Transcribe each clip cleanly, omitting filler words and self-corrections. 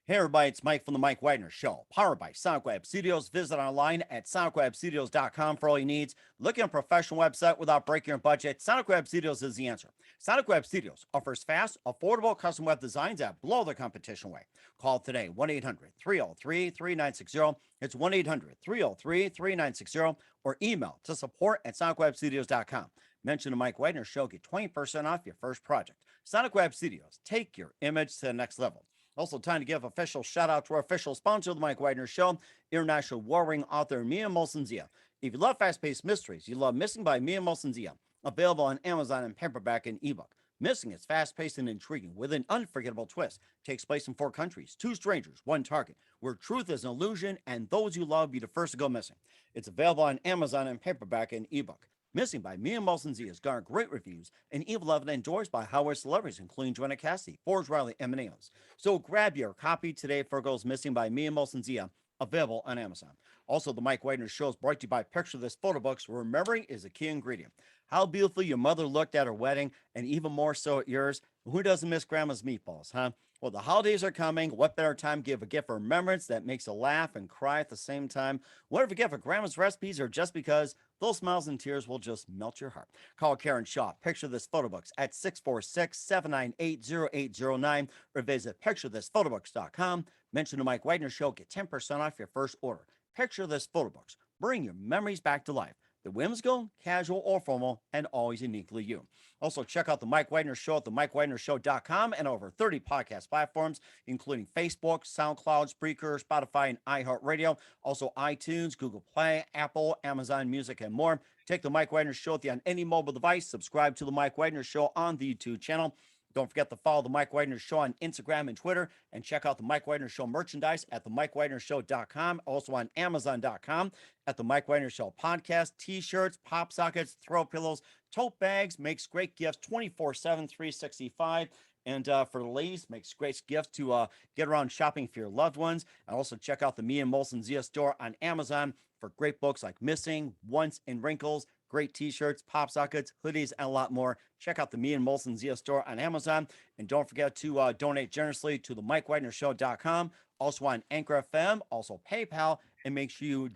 Hey everybody, it's Mike from the Mike Wagner Show, powered by Sonic Web Studios. Visit online at sonicwebstudios.com for all your needs. Looking at a professional website without breaking your budget? Sonic Web Studios is the answer. Sonic Web Studios offers fast, affordable custom web designs that blow the competition away. Call today, 1-800-303-3960. It's 1-800-303-3960, or email to support at sonicwebstudios.com. Mention the Mike Wagner Show, get 20% off your first project. Sonic Web Studios, take your image to the next level. Also, time to give official shout out to our official sponsor of the Mike Wagner Show, international warring author Mia Molson-Zia. If you love fast-paced mysteries, you love Missing by Mia Molson-Zia. Available on Amazon in paperback and ebook. Missing is fast-paced and intriguing with an unforgettable twist. Takes place in 4 countries, 2 strangers, 1 target, where truth is an illusion and those you love be the first to go missing. It's available on Amazon in paperback and ebook. Missing by Mia Molson-Zia has garnered great reviews and even loved and endorsed by Howard celebrities, including Joanna Cassidy, Forrest Riley, and many others. So grab your copy today for Goes Missing by Mia Molson-Zia, available on Amazon. Also, the Mike Wagner Show is brought to you by Picture This Photo Books, where remembering is a key ingredient. How beautifully your mother looked at her wedding, and even more so at yours. Who doesn't miss Grandma's meatballs, huh? Well, the holidays are coming. What better time to give a gift of remembrance that makes a laugh and cry at the same time? Whatever gift for Grandma's recipes or just because, those smiles and tears will just melt your heart. Call Karen Shaw, Picture This Photo Books at 646-798-0809 or visit picturethisphotoBooks.com. Mention the Mike Wagner Show, get 10% off your first order. Picture This Photo Books. Bring your memories back to life. The whimsical, casual, or formal, and always uniquely you. Also, check out the Mike Wagner Show at themikewagnershow.com and over 30 podcast platforms, including Facebook, SoundCloud, Spreaker, Spotify, and iHeartRadio. Also, iTunes, Google Play, Apple, Amazon Music, and more. Take the Mike Wagner Show on any mobile device. Subscribe to the Mike Wagner Show on the YouTube channel. Don't forget to follow the Mike Wagner Show on Instagram and Twitter, and check out the Mike Wagner Show merchandise at themikewagnershow.com, also on Amazon.com, at the Mike Wagner Show podcast, t-shirts, pop sockets, throw pillows, tote bags, makes great gifts 24/7, 365. And for the ladies, makes great gifts to get around shopping for your loved ones. And also check out the Mia Molson-Zia store on Amazon for great books like Missing, Once, and Wrinkles, great t-shirts, pop sockets, hoodies, and a lot more. Check out the Mia Molson-Zia store on Amazon. And don't forget to donate generously to the MikeWagnerShow.com, also on Anchor FM, also PayPal, and make sure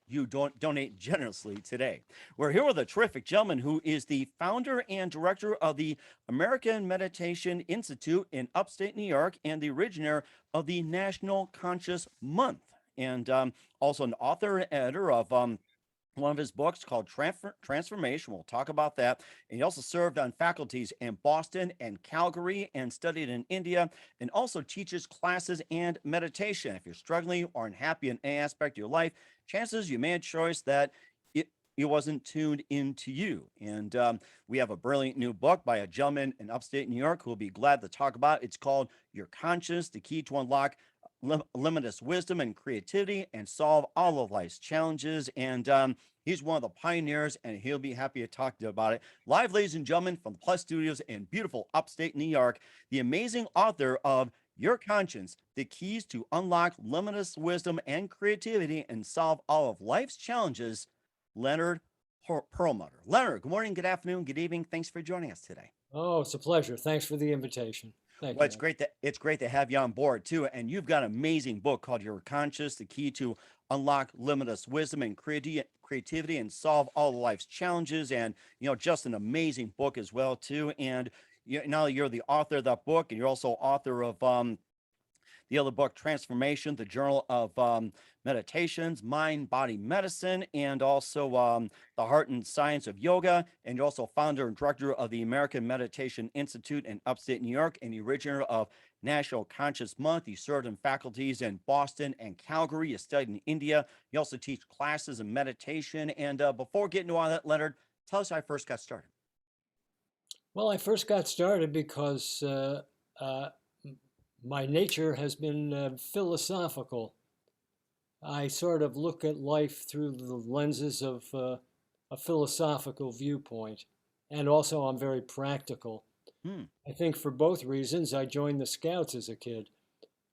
you donate generously today. We're here with a terrific gentleman who is the founder and director of the American Meditation Institute in upstate New York and the originator of the National Conscious Month, and also an author and editor of one of his books called Transformation. We'll talk about that. And he also served on faculties in Boston and Calgary and studied in India, and also teaches classes and meditation. If you're struggling or unhappy in any aspect of your life, chances you made a choice that it wasn't tuned into you. And we have a brilliant new book by a gentleman in upstate New York who will be glad to talk about. It's called Your Conscience, the Key to Unlock Limitless Wisdom and Creativity and Solve All of Life's Challenges. And he's one of the pioneers, and he'll be happy to talk to you about it. Live, ladies and gentlemen, from the Plus Studios in beautiful upstate New York, the amazing author of Your Conscience, the Keys to Unlock Limitless Wisdom and Creativity and Solve All of Life's Challenges, Leonard Perlmutter. Leonard, good morning, good afternoon, good evening. Thanks for joining us today. Oh, it's a pleasure. Thanks for the invitation. Thank Well, you. it's great to have you on board too. And you've got an amazing book called Your Conscious, the Key to Unlock Limitless Wisdom and Creativity and Solve All of Life's Challenges. And just an amazing book as well too. And now you're the author of that book, and you're also author of the other book, Transformation, the Journal of Meditations, Mind, Body, Medicine, and also The Heart and Science of Yoga. And you're also founder and director of the American Meditation Institute in upstate New York, and the originator of National Conscious Month. You served in faculties in Boston and Calgary. You studied in India. You also teach classes in meditation. And before getting to all that, Leonard, tell us how I first got started. Well, I first got started because my nature has been philosophical. I sort of look at life through the lenses of a philosophical viewpoint, and also I'm very practical. I think for both reasons, I joined the Scouts as a kid.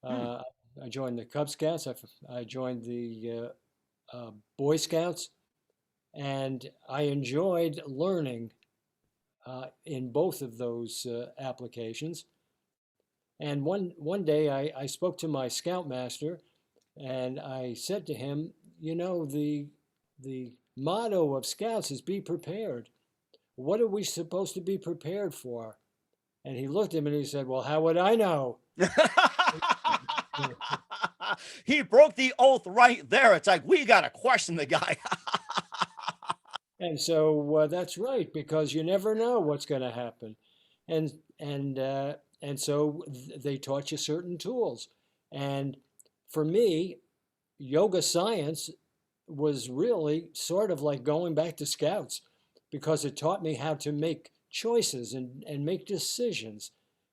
I joined the Cub Scouts. I joined the Boy Scouts, and I enjoyed learning in both of those applications. And one day I spoke to my scoutmaster and I said to him, you know, the motto of scouts is be prepared. What are we supposed to be prepared for? And he looked at me and he said, well, how would I know? He broke the oath right there. It's like, we got to question the guy. And so that's right, because you never know what's going to happen. And and and so they taught you certain tools. And for me, yoga science was really sort of like going back to scouts because it taught me how to make choices and make decisions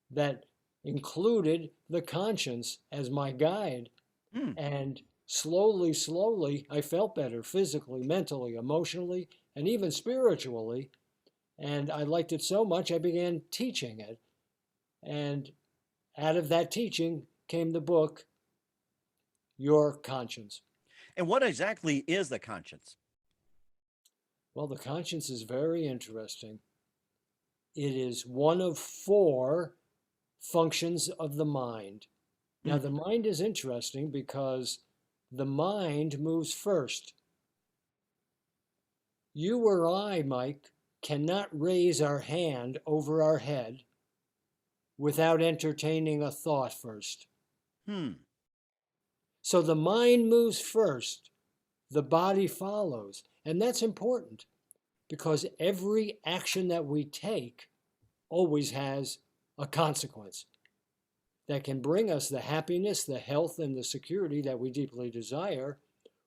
that included the conscience as my guide. Hmm. And slowly, slowly, I felt better physically, mentally, emotionally, and even spiritually. And I liked it so much, I began teaching it. And out of that teaching came the book, Your Conscience. And what exactly is the conscience? Well, the conscience is very interesting. It is one of four functions of the mind. Now, Hmm. the mind is interesting because the mind moves first. You or I, Mike, cannot raise our hand over our head without entertaining a thought first. Hmm. So the mind moves first, the body follows. And that's important because every action that we take always has a consequence that can bring us the happiness, the health, and the security that we deeply desire,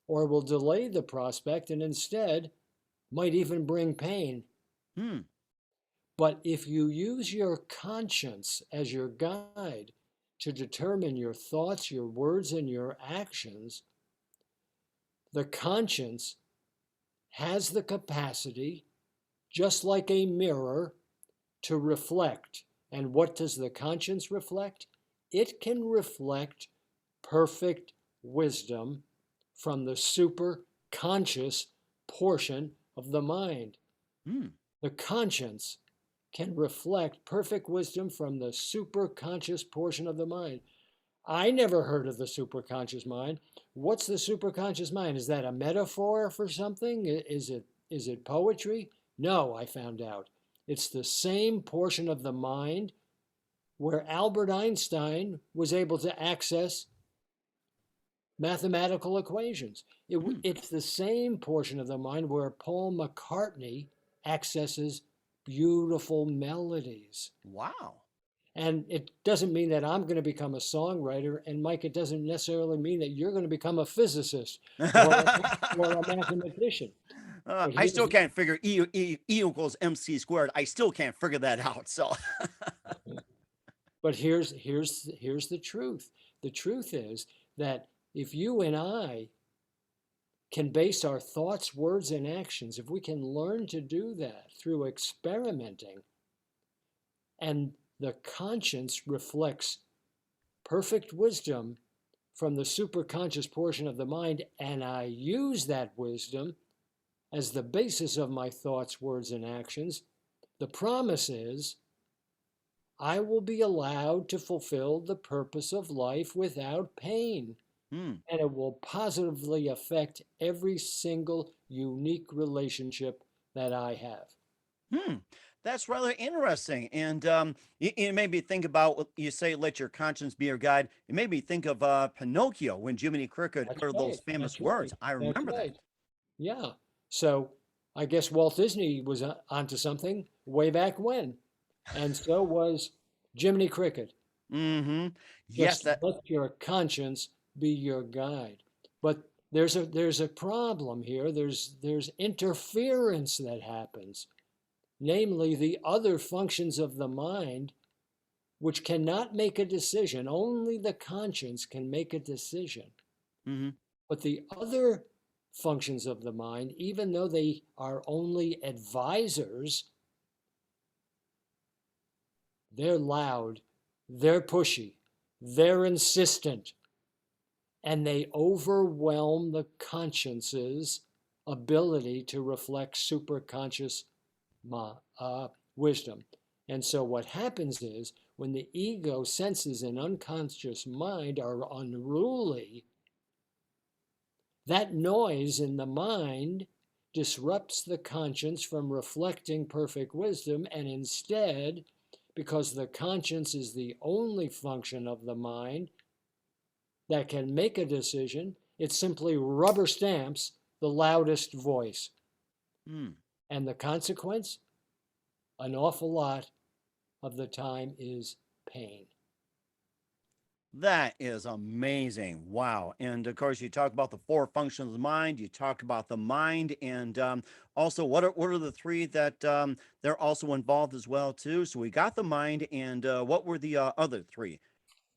or will delay the prospect and instead might even bring pain. Hmm. But if you use your conscience as your guide to determine your thoughts, your words, and your actions, the conscience has the capacity, just like a mirror, to reflect. And what does the conscience reflect? It can reflect perfect wisdom from the super conscious portion of the mind. Hmm. The conscience can reflect perfect wisdom from the superconscious portion of the mind. I never heard of the superconscious mind. What's the superconscious mind? Is that a metaphor for something? Is it poetry? No, I found out. It's the same portion of the mind where Albert Einstein was able to access mathematical equations. Hmm. It's the same portion of the mind where Paul McCartney accesses beautiful melodies. Wow. And it doesn't mean that I'm going to become a songwriter. And Mike, it doesn't necessarily mean that you're going to become a physicist or a mathematician. But I here's, still can't figure E equals MC squared. I still can't figure that out. So, but here's the truth. The truth is that if you and I can base our thoughts, words, and actions, if we can learn to do that through experimenting, and the conscience reflects perfect wisdom from the superconscious portion of the mind, and I use that wisdom as the basis of my thoughts, words, and actions, the promise is I will be allowed to fulfill the purpose of life without pain. hmm. And it will positively affect every single unique relationship that I have. Hmm. That's rather interesting. And it made me think about what you say, let your conscience be your guide. It made me think of Pinocchio when Jiminy Cricket That's uttered those right. famous That's words. right. I That's remember that. right. Yeah. So I guess Walt Disney was onto something way back when. And so was Jiminy Cricket. Mm-hmm. Yes, Just that. let your conscience be your guide. But there's a problem here. There's interference that happens, namely the other functions of the mind which cannot make a decision. Only the conscience can make a decision. Mm-hmm. But the other functions of the mind, even though they are only advisors, they're loud, they're pushy, they're insistent, and they overwhelm the conscience's ability to reflect superconscious wisdom. And so what happens is when the ego senses and unconscious mind are unruly, that noise in the mind disrupts the conscience from reflecting perfect wisdom, and instead, because the conscience is the only function of the mind that can make a decision, it simply rubber stamps the loudest voice. Mm. And the consequence, an awful lot of the time, is pain. That is amazing. Wow. And of course, you talk about the four functions of the mind. You talk about the mind, and also what are the three that they're also involved as well too. So we got the mind, and what were the other three?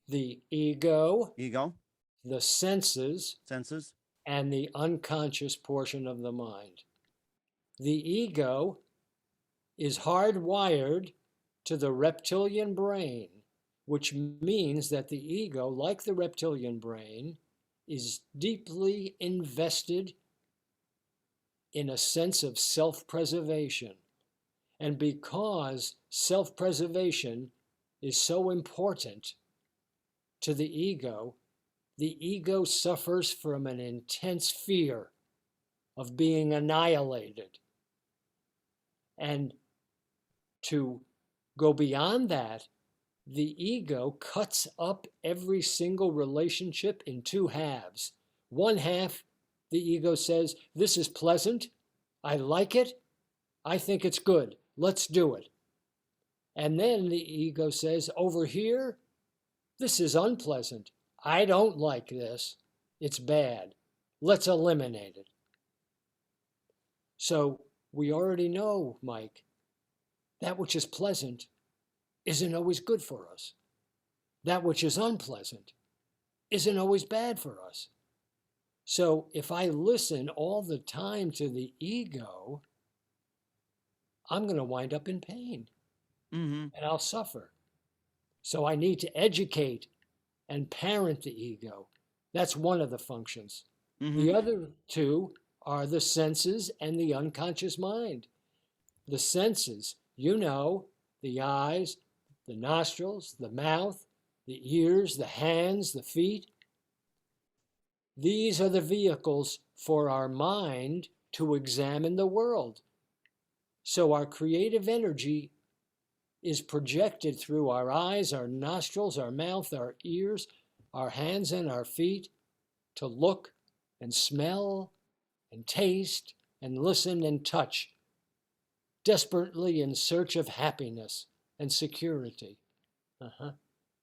The ego, Ego, the senses, senses. and the unconscious portion of the mind. The ego is hardwired to the reptilian brain, which means that the ego, like the reptilian brain, is deeply invested in a sense of self-preservation. And because self-preservation is so important to the ego suffers from an intense fear of being annihilated. And to go beyond that, the ego cuts up every single relationship in two halves. One half, the ego says, this is pleasant, I like it, I think it's good, let's do it. And then the ego says, over here, this is unpleasant, I don't like this, it's bad, let's eliminate it. So we already know, Mike, that which is pleasant isn't always good for us. That which is unpleasant isn't always bad for us. So if I listen all the time to the ego, I'm going to wind up in pain Mm-hmm. and I'll suffer. So I need to educate and parent the ego. That's one of the functions. Mm-hmm. The other two are the senses and the unconscious mind. The senses, the eyes, the nostrils, the mouth, the ears, the hands, the feet. These are the vehicles for our mind to examine the world. So our creative energy is projected through our eyes, our nostrils, our mouth, our ears, our hands, and our feet to look and smell and taste and listen and touch, desperately in search of happiness and security.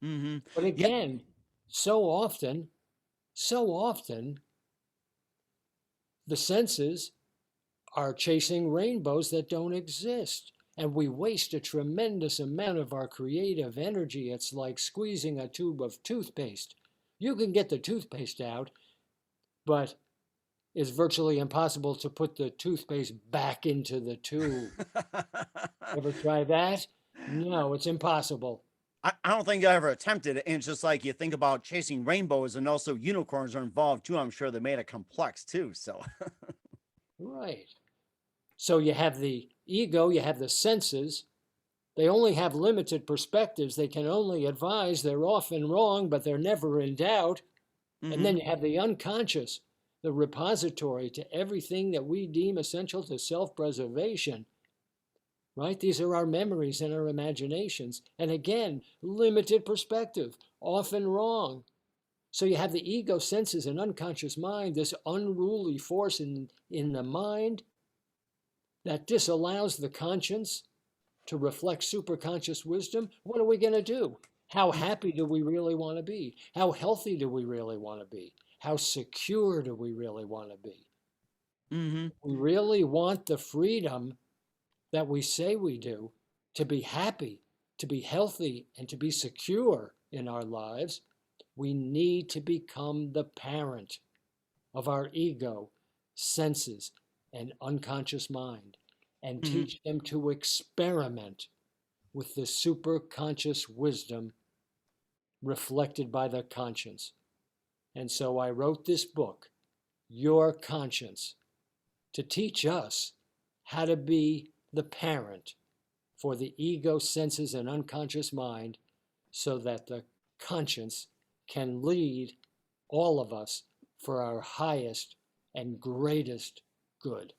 Mm-hmm. But Yeah. again, so often, the senses are chasing rainbows that don't exist. And we waste a tremendous amount of our creative energy. It's like squeezing a tube of toothpaste. You can get the toothpaste out, but it's virtually impossible to put the toothpaste back into the tube. Ever try that? No, it's impossible. I don't think I ever attempted it. And it's just like you think about chasing rainbows, and also unicorns are involved too. I'm sure they made it complex too. So, Right. So you have the ego, you have the senses. They only have limited perspectives. They can only advise. They're often wrong, but they're never in doubt. mm-hmm. And then you have the unconscious, the repository to everything that we deem essential to self-preservation. Right? These are our memories and our imaginations. And again, limited perspective, often wrong. So you have the ego, senses, and unconscious mind, this unruly force in the mind that disallows the conscience to reflect superconscious wisdom. What are we going to do? How happy do we really want to be? How healthy do we really want to be? How secure do we really want to be? Mm-hmm. We really want the freedom that we say we do to be happy, to be healthy, and to be secure in our lives. We need to become the parent of our ego, senses, and unconscious mind, and Mm-hmm. teach them to experiment with the superconscious wisdom reflected by the conscience. And so I wrote this book, Your Conscience, to teach us how to be the parent for the ego, senses, and unconscious mind so that the conscience can lead all of us for our highest and greatest good.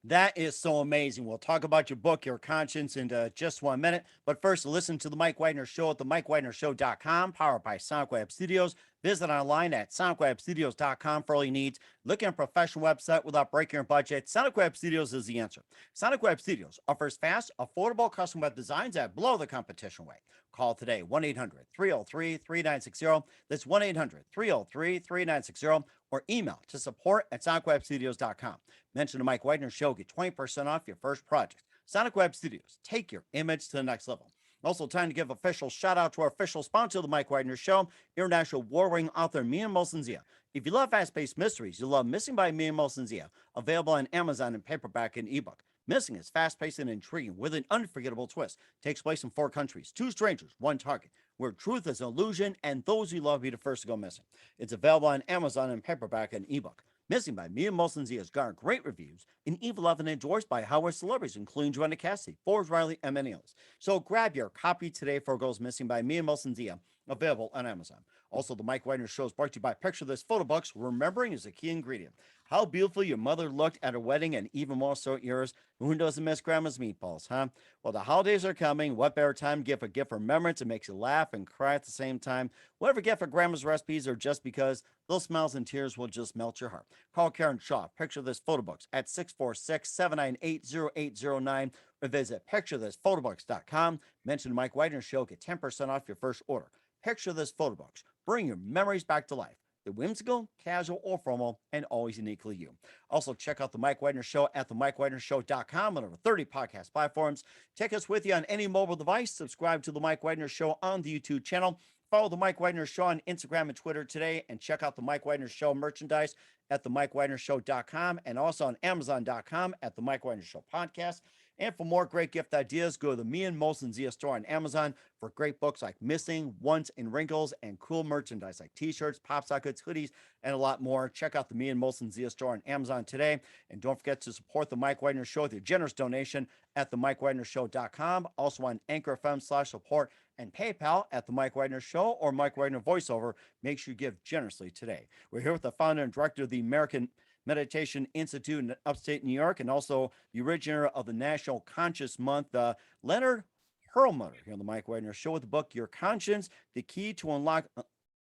That is so amazing. We'll talk about your book, Your Conscience, in just 1 minute. But first, listen to The Mike Wagner Show at themikewagnershow.com, powered by Sonic Web Studios. Visit online at sonicwebstudios.com for all your needs. Looking at a professional website without breaking your budget? Sonic Web Studios is the answer. Sonic Web Studios offers fast, affordable custom web designs that blow the competition away. Call today, 1-800-303-3960. That's 1-800-303-3960. Or email to support@sonicwebstudios.com. Mention the Mike Wagner Show. Get 20% off your first project. Sonic Web Studios. Take your image to the next level. Also, time to give official shout out to our official sponsor of the Mike Wagner Show, international war-winning author Mia Molson-Zia. If you love fast-paced mysteries, you'll love Missing by Mia Molson-Zia, available on Amazon in paperback and ebook. Missing is fast-paced and intriguing with an unforgettable twist. Takes place in 4 countries, 2 strangers, 1 target, where truth is an illusion and those you love be the first to go missing. It's available on Amazon in paperback and ebook. Missing by Mia Molson-Zia has garnered great reviews and even loved and endorsed by Howard celebrities, including Joanna Cassidy, Forbes Riley, and many others. So grab your copy today for Goes Missing by Mia Molson-Zia, available on Amazon. Also, the Mike Wagner Show is brought to you by Picture This Photo Books. Remembering is a key ingredient. How beautiful your mother looked at her wedding, and even more so at yours. Who doesn't miss Grandma's meatballs, huh? Well, the holidays are coming. What better time to give a gift for remembrance? It makes you laugh and cry at the same time. Whatever gift for Grandma's recipes, or just because those smiles and tears will just melt your heart. Call Karen Shaw, Picture This Photo Books, at 646-798-0809, or visit picturethisphotoBooks.com. Mention the Mike Wagner Show. Get 10% off your first order. Picture This Photo Books. Bring your memories back to life. The whimsical, casual, or formal, and always uniquely you. Also, check out The Mike Wagner Show at themikewagnershow.com on over 30 podcast platforms. Take us with you on any mobile device. Subscribe to The Mike Wagner Show on the YouTube channel. Follow The Mike Wagner Show on Instagram and Twitter today, and check out The Mike Wagner Show merchandise at themikewagnershow.com and also on amazon.com at The Mike Wagner Show podcast. And for more great gift ideas, go to the Me and Molson-Zia store on Amazon for great books like Missing, Once, and Wrinkles, and cool merchandise like t-shirts, pop sockets, hoodies, and a lot more. Check out the Me and Molson-Zia store on Amazon today. And don't forget to support the Mike Wagner Show with your generous donation at themikewagnershow.com. Also on Anchor FM/support and PayPal at the Mike Wagner Show or Mike Wagner Voiceover. Make sure you give generously today. We're here with the founder and director of the American Meditation Institute in upstate New York, and also the originator of the National Conscious Month, Leonard Perlmutter, here on the Mike Wagner Show with the book Your Conscience, the key to unlock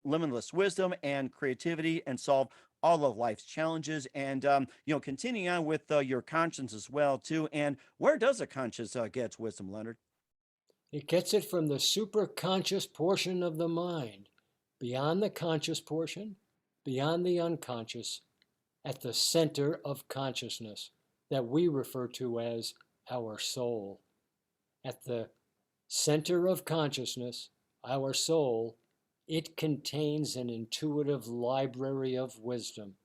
limitless wisdom and creativity and solve all of life's challenges. And continuing on with your conscience as well too. And where does a conscience get its wisdom, Leonard? It gets it from the superconscious portion of the mind, beyond the conscious portion, beyond the unconscious, at the center of consciousness that we refer to as our soul. At the center of consciousness, our soul, it contains an intuitive library of wisdom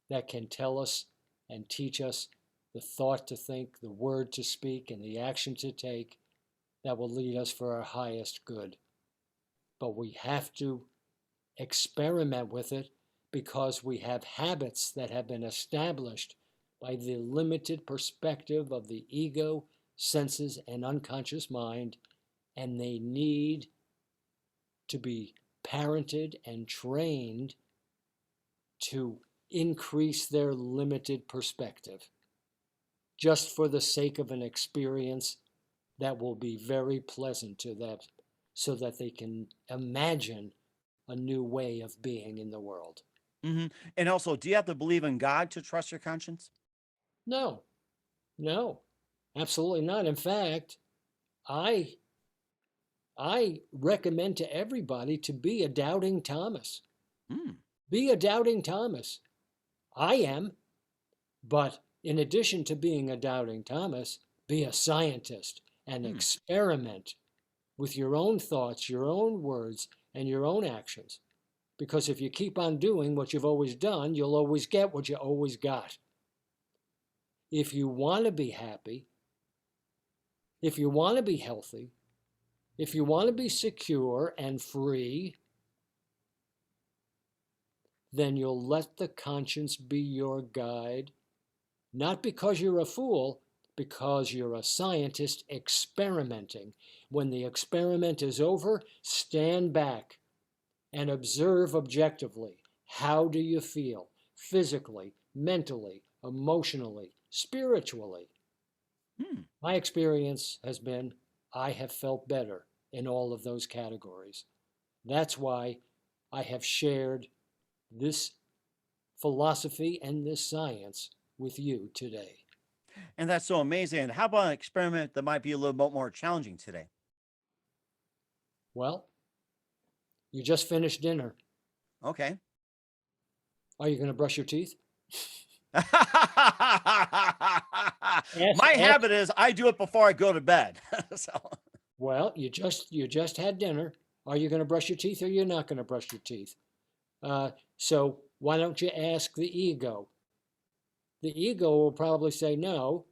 that can tell us and teach us the thought to think, the word to speak, and the action to take that will lead us for our highest good. But we have to experiment with it because we have habits that have been established by the limited perspective of the ego, senses, and unconscious mind, and they need to be parented and trained to increase their limited perspective, just for the sake of an experience that will be very pleasant to them, so that they can imagine a new way of being in the world. Mm-hmm. And also, do you have to believe in God to trust your conscience? No, absolutely not. In fact, I recommend to everybody to be a doubting Thomas. Be a doubting Thomas. I am, but in addition to being a doubting Thomas, be a scientist and experiment with your own thoughts, your own words, and your own actions. Because if you keep on doing what you've always done, you'll always get what you always got. If you want to be happy, if you want to be healthy, if you want to be secure and free, then you'll let the conscience be your guide, not because you're a fool, because you're a scientist experimenting. When the experiment is over, stand back and observe objectively. How do you feel? Physically, mentally, emotionally, spiritually. Hmm. My experience has been I have felt better in all of those categories. That's why I have shared this philosophy and this science with you today. And that's so amazing. And how about an experiment that might be a little bit more challenging today? Well, you just finished dinner. Okay. Are you going to brush your teeth? My Ask, ask, habit is I do it before I go to bed. So, well, you just had dinner. Are you going to brush your teeth or you're not going to brush your teeth? So why don't you ask the ego? The ego will probably say no.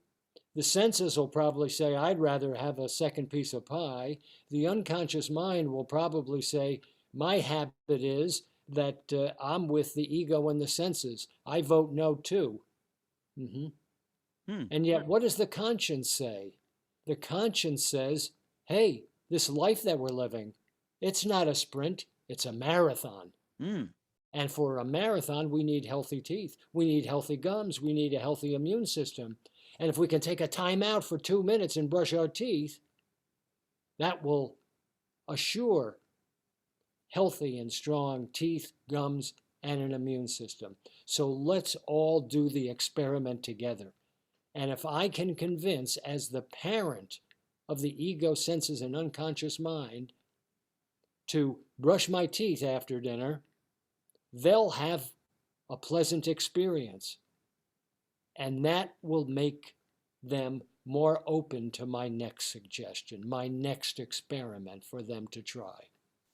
The senses will probably say, I'd rather have a second piece of pie. The unconscious mind will probably say, my habit is that I'm with the ego and the senses. I vote no too. Mhm. hmm. And yet, what does the conscience say? The conscience says, hey, this life that we're living, it's not a sprint, it's a marathon. Hmm. And for a marathon, we need healthy teeth. We need healthy gums. We need a healthy immune system. And if we can take a time out for 2 minutes and brush our teeth, that will assure healthy and strong teeth, gums, and an immune system. So let's all do the experiment together. And if I can convince, as the parent of the ego, senses, and unconscious mind, to brush my teeth after dinner, they'll have a pleasant experience. And that will make them more open to my next suggestion, my next experiment for them to try.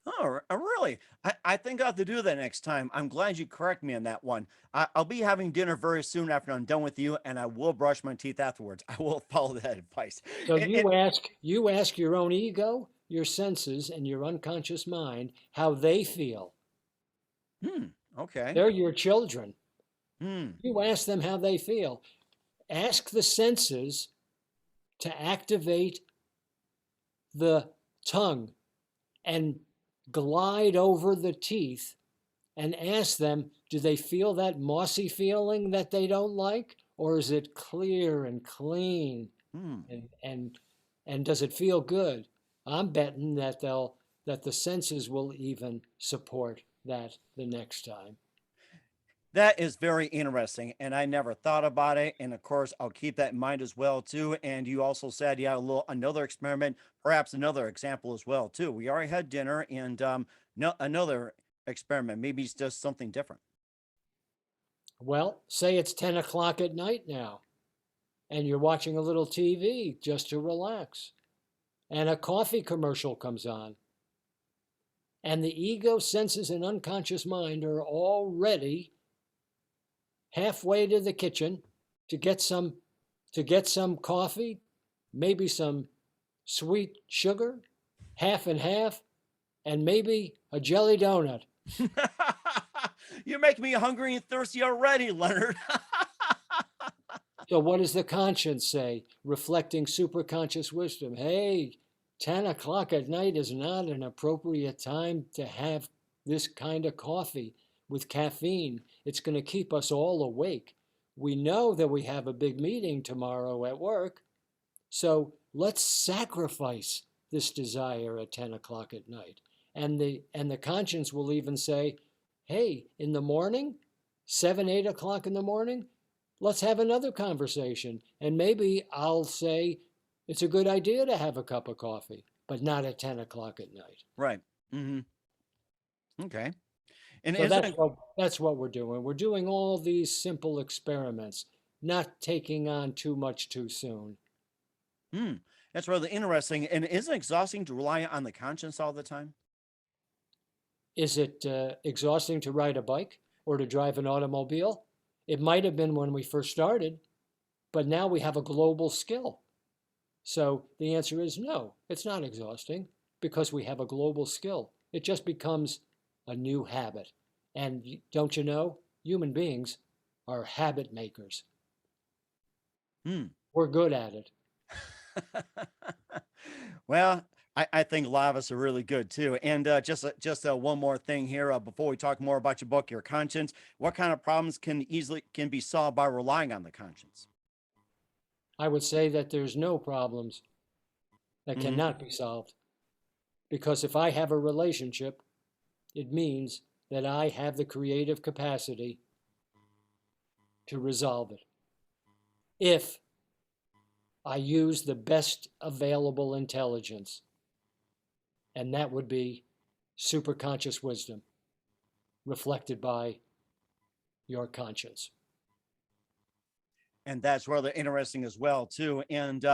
Oh, really? I think I'll have to do that next time. I'm glad you correct me on that one. I'll be having dinner very soon after I'm done with you, and I will brush my teeth afterwards. I will follow that advice. So And you ask your own ego, your senses, and your unconscious mind how they feel. hmm, okay. They're your children. Hmm. You ask them how they feel. Ask the senses to activate the tongue and glide over the teeth and ask them, do they feel that mossy feeling that they don't like? Or is it clear and clean? Hmm. And does it feel good? I'm betting that the senses will even support that the next time. That is very interesting, and I never thought about it. And of course, I'll keep that in mind as well too. And you also said, yeah, another experiment, perhaps another example as well too. We already had dinner, and no, another experiment. Maybe it's just something different. Well, say it's 10 o'clock at night now, and you're watching a little TV just to relax, and a coffee commercial comes on, and the ego, senses, and unconscious mind are already halfway to the kitchen to get some coffee, maybe some sweet sugar, half and half, and maybe a jelly donut. You make me hungry and thirsty already, Leonard. So what does the conscience say? Reflecting superconscious wisdom. Hey, 10 o'clock at night is not an appropriate time to have this kind of coffee with caffeine. It's going to keep us all awake. We know that we have a big meeting tomorrow at work, so let's sacrifice this desire at 10 o'clock at night. And the conscience will even say, hey, in the morning, 7, 8 o'clock in the morning, let's have another conversation. And maybe I'll say it's a good idea to have a cup of coffee, but not at 10 o'clock at night. Right. Hmm. Okay. And So isn't that's what we're doing. We're doing all these simple experiments, not taking on too much too soon. hmm, that's rather interesting. And isn't it exhausting to rely on the conscience all the time? Is it exhausting to ride a bike or to drive an automobile? It might have been when we first started, but now we have a global skill. So the answer is no, it's not exhausting because we have a global skill. It just becomes a new habit. And don't you know, human beings are habit makers. Hmm. We're good at it. Well, I think a lot of us are really good too. And just one more thing here before we talk more about your book, Your Conscience. What kind of problems can be solved by relying on the conscience? I would say that there's no problems that Hmm. cannot be solved. Because if I have a relationship, it means that I have the creative capacity to resolve it. If I use the best available intelligence, and that would be superconscious wisdom reflected by your conscience. And that's rather interesting as well too. And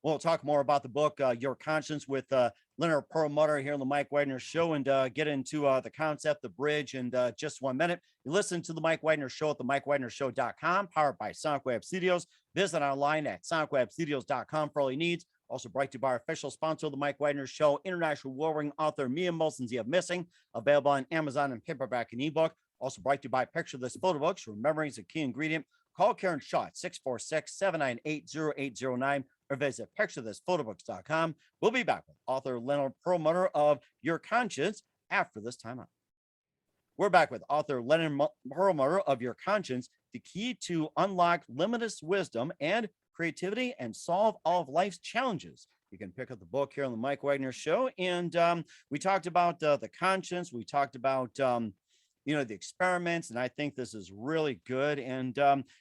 we'll talk more about the book, Your Conscience, with Leonard Perlmutter here on the Mike Wagner Show, and get into the concept, the bridge, in just 1 minute. You listen to the Mike Wagner Show at the MikeWagnerShow.com, powered by Sonic Web Studios. Visit online at SonicWebStudios.com for all your needs. Also brought to you by our official sponsor of the Mike Wagner Show, international warring author Mia Molson's The Missing, available on Amazon and paperback and ebook. Also brought to you by Picture This Photo Books. Remembering is a key ingredient. Call Karen Shaw at 646-798-0809 or visit picturethissphotobooks.com. We'll be back with author Leonard Perlmutter of Your Conscience after this time out. We're back with author Leonard Perlmutter of Your Conscience, the key to unlock limitless wisdom and creativity and solve all of life's challenges. You can pick up the book here on the Mike Wagner Show. And we talked about the conscience. We talked about the experiments, and I think this is really good. And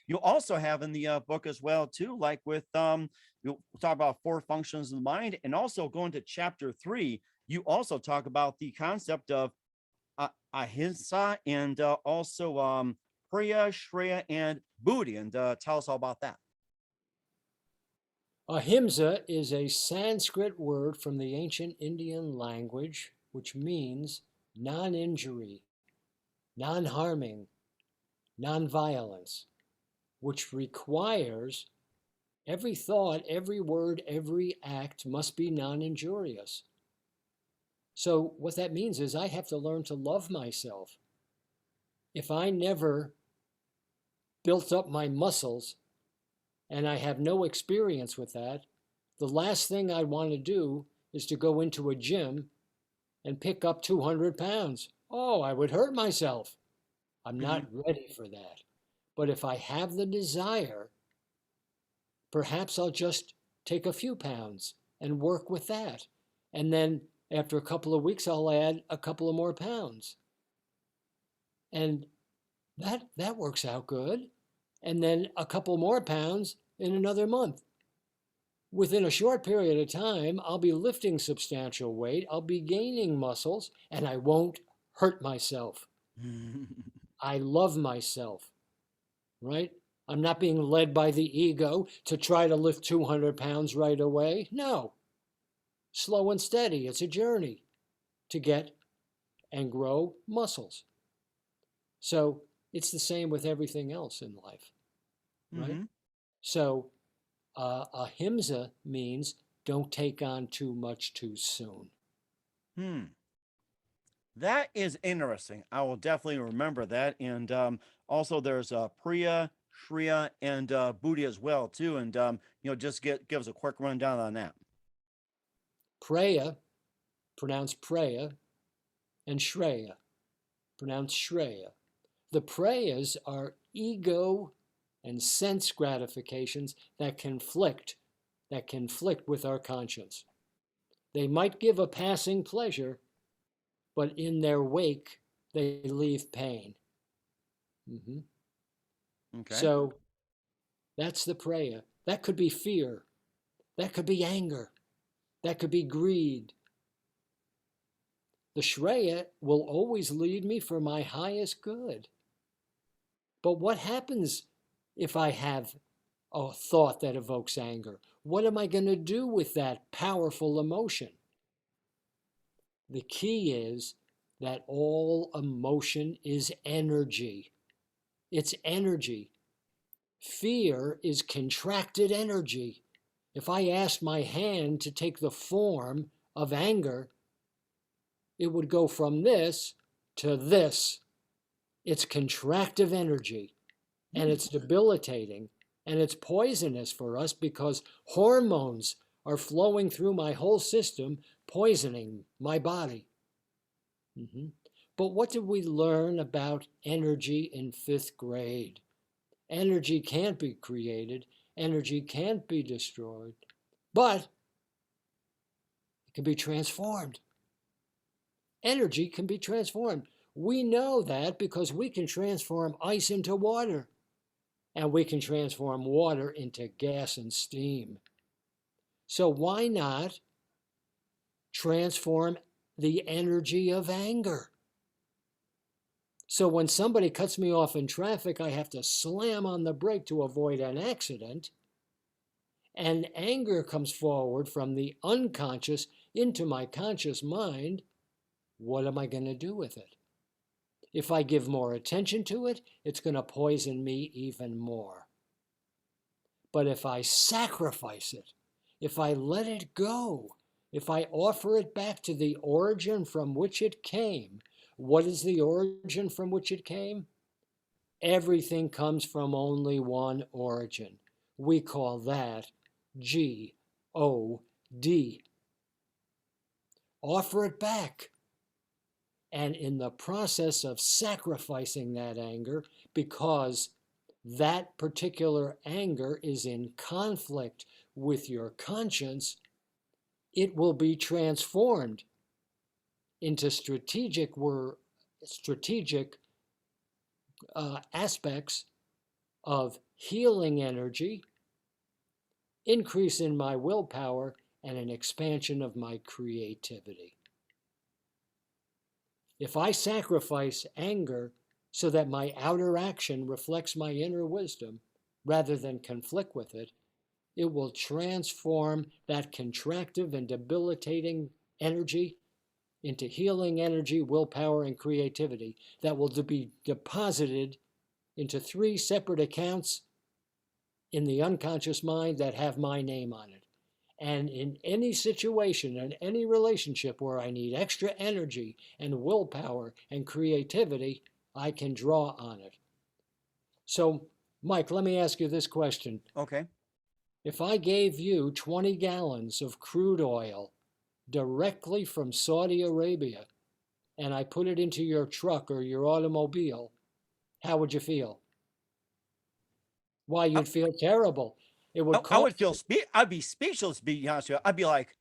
you also have in the book as well too, like with you'll talk about 4 functions of the mind, and also going to chapter 3, you also talk about the concept of ahimsa, and also priya, shreya, and buddhi. And tell us all about that. Ahimsa is a Sanskrit word from the ancient Indian language, which means non-injury, non-harming, non-violence, which requires every thought, every word, every act must be non-injurious. So what that means is I have to learn to love myself. If I never built up my muscles and I have no experience with that, the last thing I want to do is to go into a gym and pick up 200 pounds. Oh, I would hurt myself. I'm not ready for that. But if I have the desire, perhaps I'll just take a few pounds and work with that. And then after a couple of weeks, I'll add a couple of more pounds. And that works out good. And then a couple more pounds in another month. Within a short period of time, I'll be lifting substantial weight, I'll be gaining muscles, and I won't hurt myself. I love myself, right? I'm not being led by the ego to try to lift 200 pounds right away. No. Slow and steady. It's a journey to get and grow muscles. So it's the same with everything else in life, right? So ahimsa means don't take on too much too soon. That is interesting. I will definitely remember that. And also there's priya, shreya, and buddhi as well too. And just give us a quick rundown on that. Preya, pronounced preya, and shreya, pronounced shreya. The preyas are ego and sense gratifications that conflict with our conscience. They might give a passing pleasure, but in their wake, they leave pain. Okay. So that's the preya. That could be fear. That could be anger. That could be greed. The shreya will always lead me for my highest good. But what happens if I have a thought that evokes anger? What am I going to do with that powerful emotion? The key is that all emotion is energy. It's energy. Fear is contracted energy. If I asked my hand to take the form of anger, it would go from this to this. It's contractive energy, and it's debilitating. And it's poisonous for us because hormones are flowing through my whole system, poisoning my body. But what did we learn about energy in 5th grade? Energy can't be created, energy can't be destroyed, but it can be transformed. Energy can be transformed. We know that because we can transform ice into water, and we can transform water into gas and steam. So why not transform the energy of anger? So when somebody cuts me off in traffic, I have to slam on the brake to avoid an accident. And anger comes forward from the unconscious into my conscious mind. What am I going to do with it? If I give more attention to it, it's going to poison me even more. But if I sacrifice it, if I let it go, if I offer it back to the origin from which it came, what is the origin from which it came? Everything comes from only one origin. We call that G-O-D. Offer it back. And in the process of sacrificing that anger, because that particular anger is in conflict with your conscience, it will be transformed into strategic aspects of healing energy, increase in my willpower, and an expansion of my creativity. If I sacrifice anger so that my outer action reflects my inner wisdom rather than conflict with it, it will transform that contractive and debilitating energy into healing energy, willpower, and creativity that will be deposited into 3 separate accounts in the unconscious mind that have my name on it. And in any situation, in any relationship where I need extra energy and willpower and creativity, I can draw on it. So, Mike, let me ask you this question. Okay. If I gave you 20 gallons of crude oil directly from Saudi Arabia, and I put it into your truck or your automobile, how would you feel? Why, you'd feel terrible. It would I would cost. I'd be speechless, to be honest with you. I'd be like,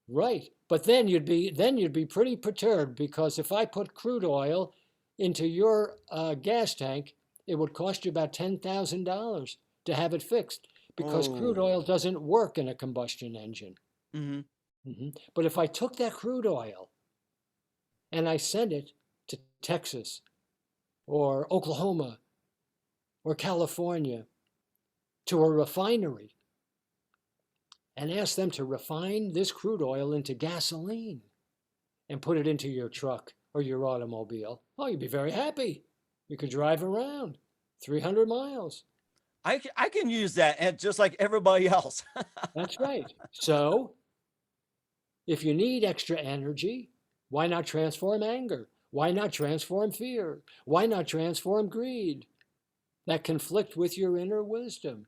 Right. But then you'd be pretty perturbed, because if I put crude oil into your gas tank, it would cost you about $10,000 to have it fixed, because crude oh. oil doesn't work in a combustion engine. But if I took that crude oil and I sent it to Texas or Oklahoma or California to a refinery and asked them to refine this crude oil into gasoline and put it into your truck or your automobile, oh, you'd be very happy. You could drive around 300 miles. I can use that, and just like everybody else. That's right. So if you need extra energy, why not transform anger? Why not transform fear? Why not transform greed that conflict with your inner wisdom?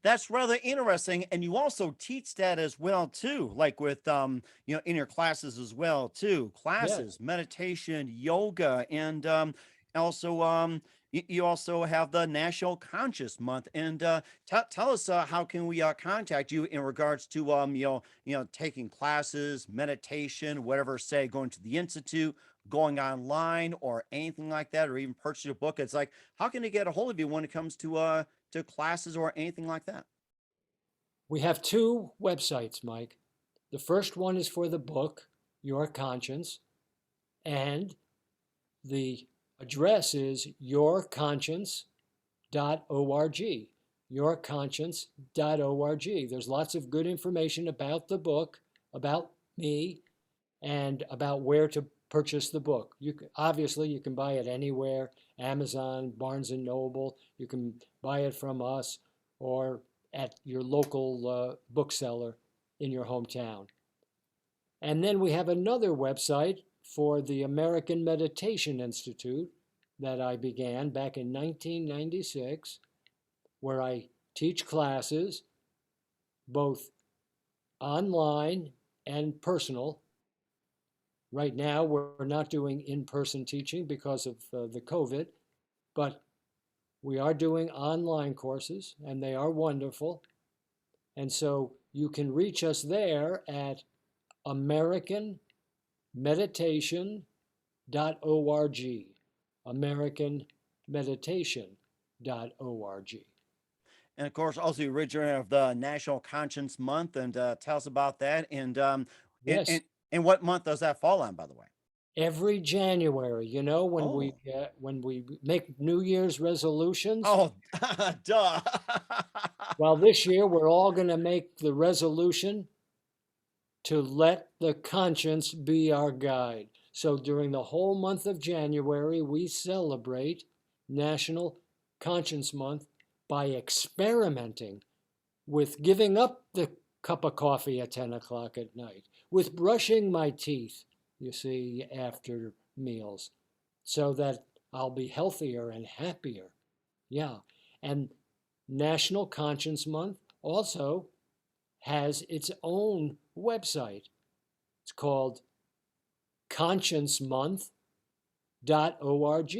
That's rather interesting, and you also teach that as well too, like with in your classes as well too. Yes. Classes, meditation, yoga, and also you also have the National Conscious Month. And tell us how can we contact you in regards to taking classes, meditation, whatever, say going to the institute, going online, or anything like that, or even purchase a book. It's like, how can they get a hold of you when it comes to classes or anything like that? We have 2 websites, Mike. The first one is for the book, Your Conscience, and the address is yourconscience.org. Yourconscience.org. There's lots of good information about the book, about me, and about where to purchase the book. Obviously, you can buy it anywhere, Amazon, Barnes and Noble. You can buy it from us or at your local bookseller in your hometown. And then we have another website for the American Meditation Institute, that I began back in 1996, where I teach classes, both online and personal. Right now, we're not doing in-person teaching because of the COVID, but we are doing online courses, and they are wonderful. And so you can reach us there at americanmeditation.org. Americanmeditation.org. And of course, also the originator of the National Conscience Month, and tell us about that. And, Yes, and and what month does that fall on, by the way? every January, Oh, when we make New Year's resolutions. oh, duh. Well, this year we're all going to make the resolution to let the conscience be our guide. So during the whole month of January, we celebrate National Conscience Month by experimenting with giving up the cup of coffee at 10 o'clock at night, with brushing my teeth, you see, after meals, so that I'll be healthier and happier. Yeah. And National Conscience Month also has its own website. It's called consciencemonth.org.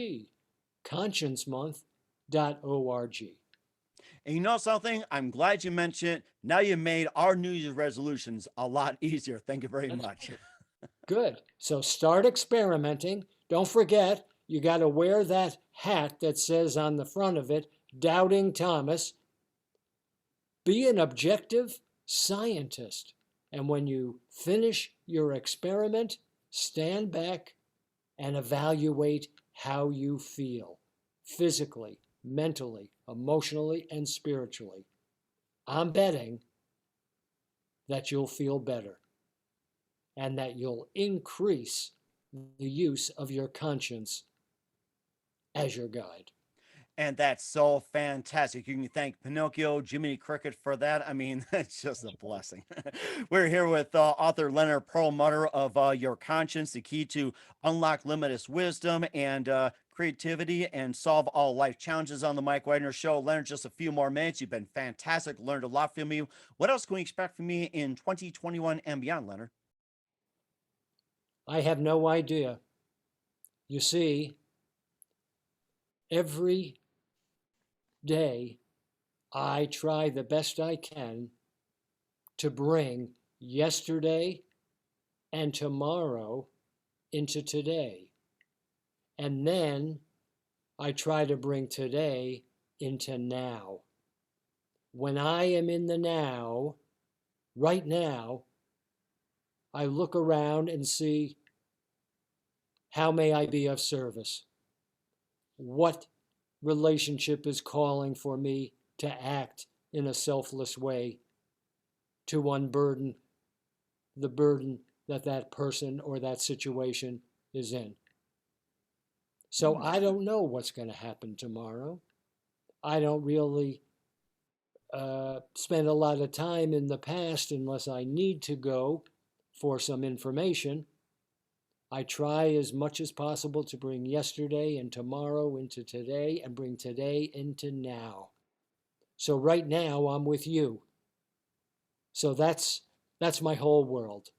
Consciencemonth.org. And you know something? I'm glad you mentioned it. Now you made our New Year's resolutions a lot easier. Thank you very That's much. good. Good. So start experimenting. Don't forget, you got to wear that hat that says on the front of it, Doubting Thomas. Be an objective scientist. And when you finish your experiment, stand back and evaluate how you feel physically, mentally, emotionally, and spiritually. I'm betting that you'll feel better and that you'll increase the use of your conscience as your guide. And that's so fantastic. You can thank Pinocchio, Jiminy Cricket for that. I mean, it's just a blessing. We're here with author Leonard Perlmutter of Your Conscience, the key to unlock limitless wisdom and creativity and solve all life challenges on the Mike Wagner Show. Leonard, just a few more minutes. You've been fantastic. Learned a lot from you. What else can we expect from me in 2021 and beyond, Leonard? I have no idea. You see, every day I try the best I can to bring yesterday and tomorrow into today. And then I try to bring today into now. When I am in the now, right now, I look around and see, how may I be of service? What relationship is calling for me to act in a selfless way to unburden the burden that that person or that situation is in? So I don't know what's going to happen tomorrow. I don't really spend a lot of time in the past unless I need to go for some information. I try as much as possible to bring yesterday and tomorrow into today and bring today into now. So right now I'm with you. So that's my whole world.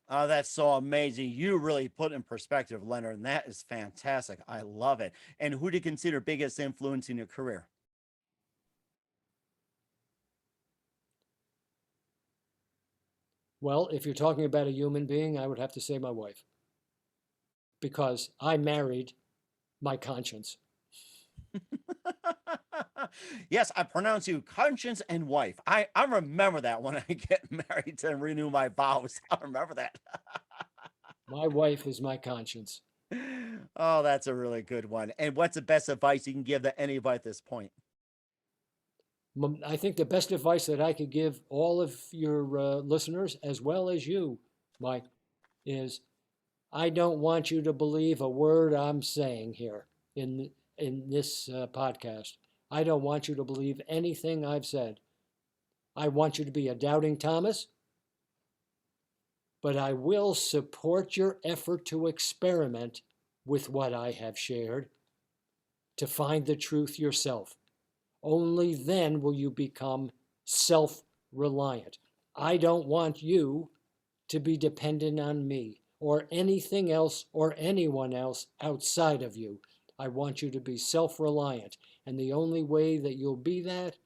Oh, that's so amazing. You really put in perspective, Leonard, and that is fantastic. I love it. And who do you consider biggest influence in your career? Well, if you're talking about a human being, I would have to say my wife, because I married my conscience. Yes, I pronounce you conscience and wife. I remember that when I get married to renew my vows. I remember that. My wife is my conscience. Oh, that's a really good one. And what's the best advice you can give to anybody at this point? I think the best advice that I could give all of your listeners, as well as you, Mike, is I don't want you to believe a word I'm saying here in this podcast. I don't want you to believe anything I've said. I want you to be a doubting Thomas, but I will support your effort to experiment with what I have shared to find the truth yourself. Only then will you become self-reliant. I don't want you to be dependent on me or anything else or anyone else outside of you. I want you to be self-reliant. And the only way that you'll be that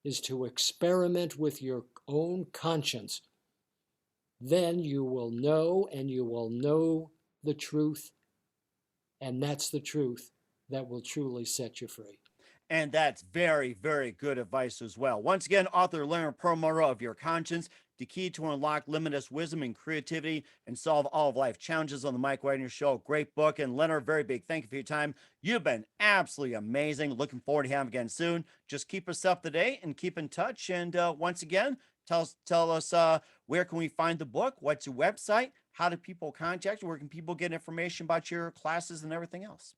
is to experiment with your own conscience. Then you will know, and you will know the truth. And that's the truth that will truly set you free. And that's very, very good advice as well. Once again, author Leonard Perlmutter of Your Conscience, the key to unlock limitless wisdom and creativity and solve all of life challenges on the Mike Wagner Show. Great book. And Leonard, very big thank you for your time. You've been absolutely amazing. Looking forward to having you again soon. Just keep us up to date and keep in touch. And once again, tell us where can we find the book? What's your website? How do people contact you? Where can people get information about your classes and everything else?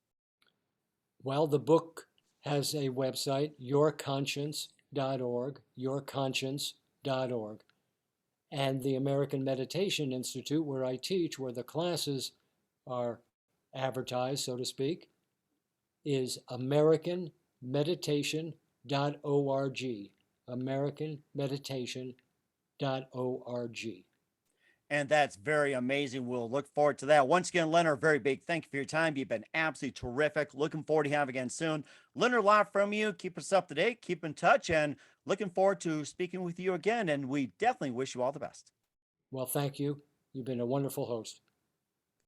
Well, the book has a website, yourconscience.org, yourconscience.org. And the American Meditation Institute, where I teach, where the classes are advertised, so to speak, is americanmeditation.org, americanmeditation.org. And that's very amazing. We'll look forward to that. Once again, Leonard, very big thank you for your time. You've been absolutely terrific. Looking forward to having you again soon. Leonard, a lot from you. Keep us up to date. Keep in touch. And looking forward to speaking with you again. And we definitely wish you all the best. Well, thank you. You've been a wonderful host.